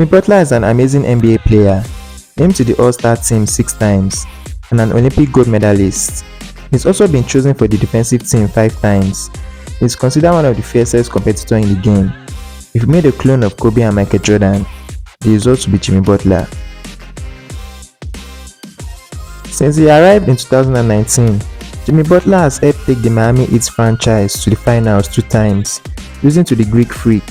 Jimmy Butler is an amazing NBA player, named to the All-Star team 6 times, and an Olympic gold medalist. He's also been chosen for the defensive team 5 times. He's considered one of the fiercest competitors in the game. If you made a clone of Kobe and Michael Jordan, the result would be Jimmy Butler. Since he arrived in 2019, Jimmy Butler has helped take the Miami Heat franchise to the finals 2 times, losing to the Greek Freak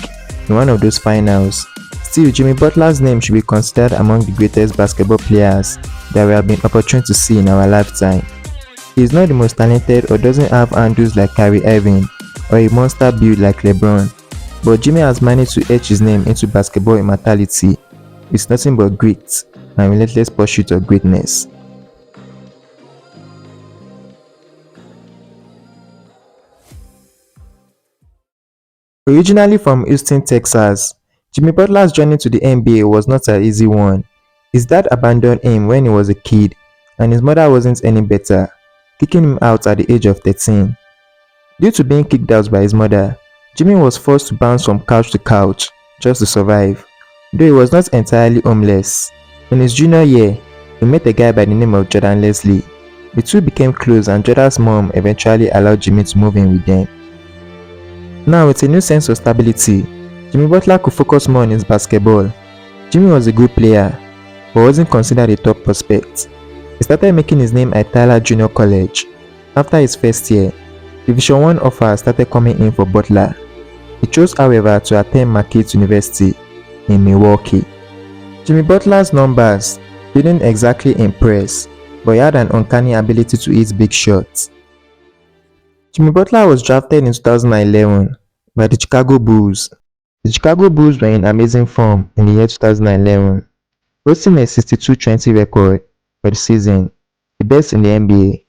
in one of those finals. Still, Jimmy Butler's name should be considered among the greatest basketball players that we have been opportune to see in our lifetime. He is not the most talented or doesn't have handles like Kyrie Irving or a monster build like LeBron, but Jimmy has managed to etch his name into basketball immortality with nothing but grit and relentless pursuit of greatness. Originally from Houston, Texas, Jimmy Butler's journey to the NBA was not an easy one. His dad abandoned him when he was a kid, and his mother wasn't any better, kicking him out at the age of 13. Due to being kicked out by his mother, Jimmy was forced to bounce from couch to couch just to survive, though he was not entirely homeless. In his junior year, he met a guy by the name of Jordan Leslie. The two became close, and Jordan's mom eventually allowed Jimmy to move in with them. Now, with a new sense of stability, Jimmy Butler could focus more on his basketball. Jimmy was a good player, but wasn't considered a top prospect. He started making his name at Tyler Junior College. After his first year, Division 1 offers started coming in for Butler. He chose, however, to attend Marquette University in Milwaukee. Jimmy Butler's numbers didn't exactly impress, but he had an uncanny ability to hit big shots. Jimmy Butler was drafted in 2011 by the Chicago Bulls. The Chicago Bulls were in amazing form in the year 2011, boasting a 62-20 record for the season, the best in the NBA,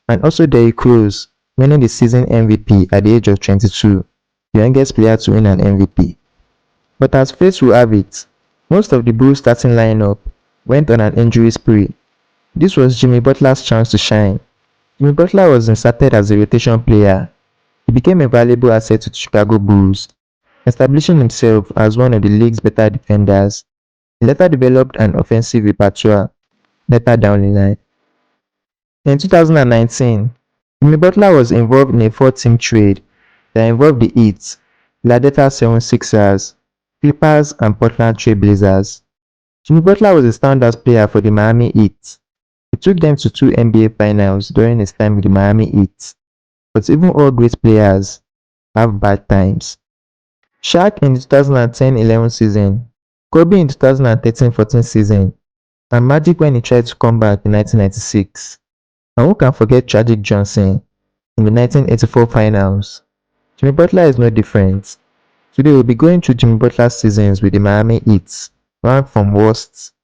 and also Derrick Rose winning the season MVP at the age of 22, the youngest player to win an MVP. But as fate will have it, most of the Bulls starting lineup went on an injury spree. This was Jimmy Butler's chance to shine. Jimmy Butler was inserted as a rotation player. He became a valuable asset to the Chicago Bulls, establishing himself as one of the league's better defenders. He later developed an offensive repertoire later down the line. In 2019, Jimmy Butler was involved in a 4-team trade that involved the Heat, Philadelphia 76ers, Clippers, and Portland Trail Blazers. Jimmy Butler was a standout player for the Miami Heat. He took them to 2 NBA finals during his time with the Miami Heat. But even all great players have bad times. Shaq in the 2010-11 season, Kobe in the 2013-14 season, and Magic when he tried to come back in 1996. And who can forget Tragic Johnson in the 1984 finals? Jimmy Butler is no different. Today we'll be going through Jimmy Butler's seasons with the Miami Heat, ranked from worst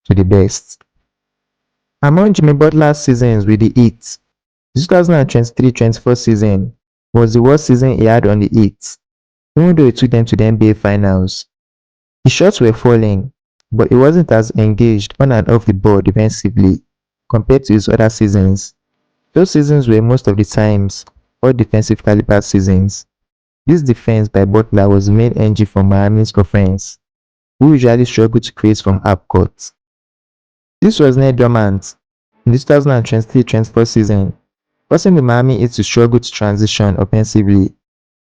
to the best. Among Jimmy Butler's seasons with the Heat, the 2023-24 season was the worst season he had on the Heat, even though he took them to the NBA Finals. His shots were falling, but he wasn't as engaged on and off the ball defensively compared to his other seasons. Those seasons were most of the times all defensive caliber seasons. This defense by Butler was the main engine for Miami's offense, who usually struggled to create from half court. This was near dormant in the 2023-24 season, forcing the Miami Heat to struggle to transition offensively.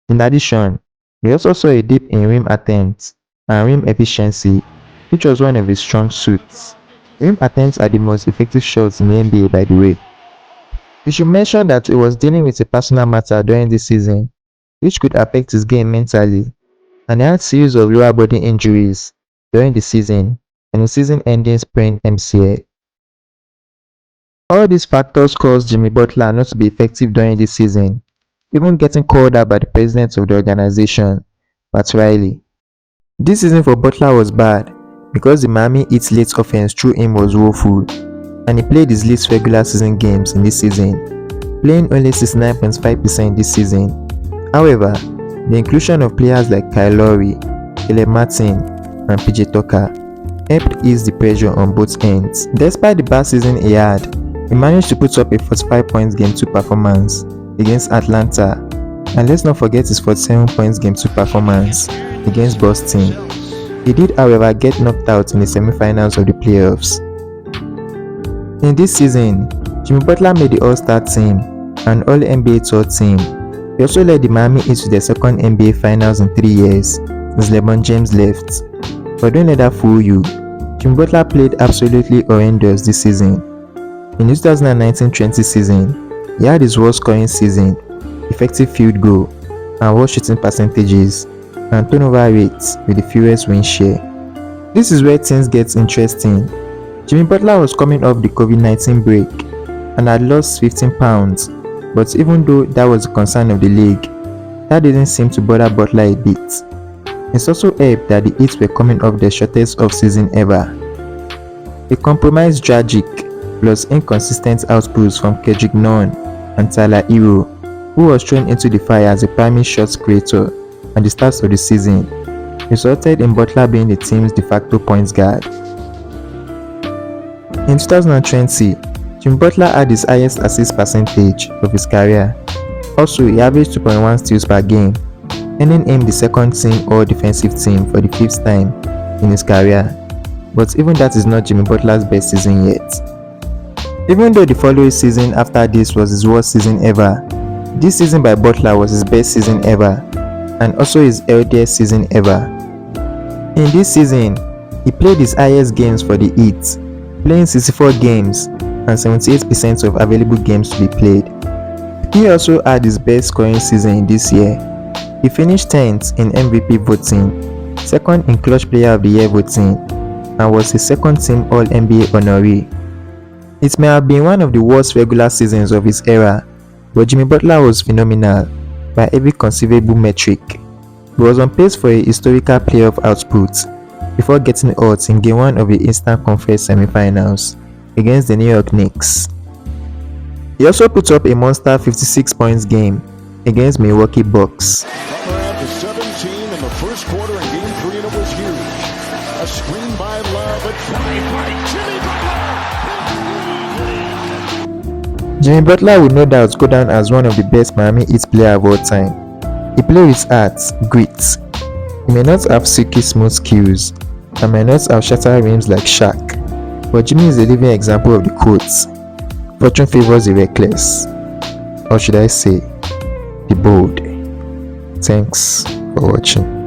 In addition, we also saw a dip in rim attempts and rim efficiency, which was one of his strong suits. Rim attempts are the most effective shots in the NBA, by the way. We should mention that he was dealing with a personal matter during this season, which could affect his game mentally, and he had a series of lower body injuries during the season and a season-ending sprained MCL. All these factors caused Jimmy Butler not to be effective during this season, even getting called out by the president of the organization, Pat Riley. This season for Butler was bad because the Miami Heat's late offense through him was woeful, and he played his least regular season games in this season, playing only 69.5% this season. However, the inclusion of players like Kyle Lowry, Caleb Martin, and PJ Tucker helped ease the pressure on both ends. Despite the bad season he had, he managed to put up a 45 points game 2 performance against Atlanta, and let's not forget his 47 points game 2 performance against Boston. He did, however, get knocked out in the semi-finals of the playoffs. In this season, Jimmy Butler made the All-Star team and All-NBA third team. He also led the Miami Heat to their second NBA Finals in 3 years since LeBron James left. But don't let that fool you. Jimmy Butler played absolutely horrendous this season. In the 2019-20 season, he had his worst scoring season, effective field goal, and worst shooting percentages, and turnover rates with the fewest win share. This is where things get interesting. Jimmy Butler was coming off the COVID-19 break and had lost 15 pounds, but even though that was a concern of the league, that didn't seem to bother Butler a bit. It's also helped that the Heat were coming off their shortest off-season ever. A compromised Dragic plus inconsistent outputs from Kendrick Nunn and Tyler Hero, who was thrown into the fire as a primary shot creator at the start of the season, resulted in Butler being the team's de facto points guard. In 2020, Jimmy Butler had his highest assist percentage of his career. Also, he averaged 2.1 steals per game, earning him the second team All-Defensive team for the 5th time in his career. But even that is not Jimmy Butler's best season yet. Even though the following season after this was his worst season ever, this season by Butler was his best season ever, and also his healthiest season ever. In this season, he played his highest games for the Heat, playing 64 games and 78% of available games to be played. He also had his best scoring season in this year. He finished 10th in MVP voting, 2nd in Clutch Player of the Year voting, and was a second-team All-NBA honoree. It may have been one of the worst regular seasons of his era, but Jimmy Butler was phenomenal by every conceivable metric. He was on pace for a historical playoff output before getting hurt in Game 1 of the Eastern Conference semi-finals against the New York Knicks. He also put up a monster 56 points game against Milwaukee Bucks. Butler had the 17 in the first quarter in Game 3, and it was huge. A screen by Love, a drive by Jimmy Butler. Jimmy Butler would no doubt go down as one of the best Miami Heat players of all time. He played with heart, grit. He may not have silky smooth skills and may not have shattered rims like Shaq, but Jimmy is a living example of the quotes, "Fortune favors the reckless," or should I say, the bold. Thanks for watching.